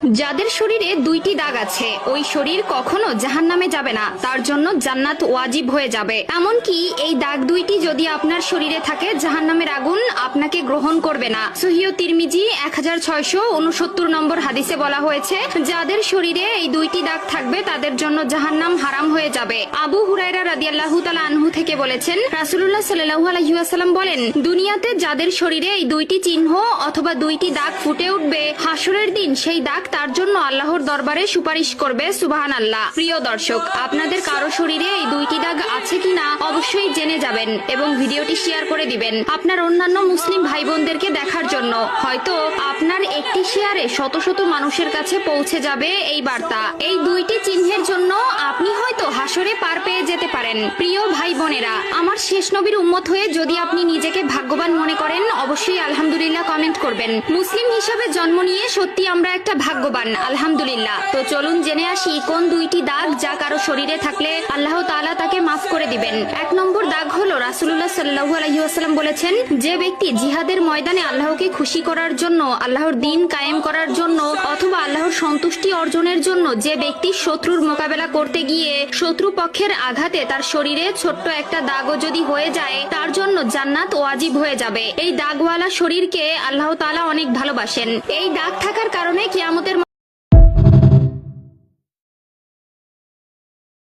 যাদের শরীরে দুইটি দাগ আছে ওই শরীর কখনো জাহান্নামে যাবে না, তার জন্য জান্নাত ওয়াজিব হয়ে যাবে। এমনকি এই দাগ দুইটি যদি আপনার শরীরে থাকে জাহান্নামের আগুন আপনাকে গ্রহণ করবে না। সহিহ তিরমিজি 1669 নম্বর হাদিসে বলা হয়েছে, যাদের শরীরে এই দুইটি দাগ থাকবে তাদের জন্য জাহান্নাম হারাম হয়ে যাবে। আবু হুরায়রা রাদিয়াল্লাহু তাআলা আনহু থেকে বলেছেন, রাসূলুল্লাহ সাল্লাল্লাহু আলাইহি ওয়াসাল্লাম বলেন, দুনিয়াতে যাদের শরীরে এই দুইটি চিহ্ন অথবা দুইটি দাগ ফুটে উঠবে, হাসরের দিন সেই দাগ তার জন্য আল্লাহর দরবারে সুপারিশ করবে। সুবহানাল্লাহ। প্রিয় দর্শক, আপনাদের কারো শরীরে এই দুইটি দাগ আছে কিনা অবশ্যই জেনে যাবেন এবং ভিডিওটি শেয়ার করে দিবেন আপনার অন্যান্য মুসলিম ভাই বোনদেরকে দেখার জন্য। হয়তো আপনার একটি শেয়ারে শত শত মানুষের কাছে পৌঁছে যাবে এই বার্তা। এই দুইটি চিহ্নের জন্য আপনি হয়তো হাসরে পার পেয়ে যেতে পারেন। প্রিয় ভাই বোনেরা, আমার শেষ নবীর উম্মত হয়ে যদি আপনি নিজেকে ভাগ্যবান মনে করেন অবশ্যই আলহামদুলিল্লাহ কমেন্ট করবেন। মুসলিম হিসাবে জন্ম নিয়ে সত্যি আমরা একটা ভাগ্যবান, আলহামদুলিল্লাহ। তো চলুন জেনে আসি কোন দুইটি দাগ যা কারো শরীরে থাকলে আল্লাহ তাআলা তাকে মাফ করে দিবেন। 1 নম্বর দাগ হলো, রাসূলুল্লাহ সাল্লাল্লাহু আলাইহি ওয়াসাল্লাম বলেছেন, যে ব্যক্তি জিহাদের ময়দানে আল্লাহকে খুশি করার জন্য, আল্লাহর দ্বীন কায়েম করার জন্য অথবা আল্লাহর সন্তুষ্টি অর্জনের জন্য যে ব্যক্তি শত্রুর মোকাবেলা করতে গিয়ে শত্রু পক্ষের আঘাতে তার শরীরে ছোট্ট একটা দাগও যদি হয়ে যায় তার জন্য জান্নাত ওয়াজিব হয়ে যাবে। এই দাগওয়ালা শরীরকে আল্লাহ তাআলা অনেক ভালোবাসেন। এই দাগ থাকার কারণে কিয়ামতের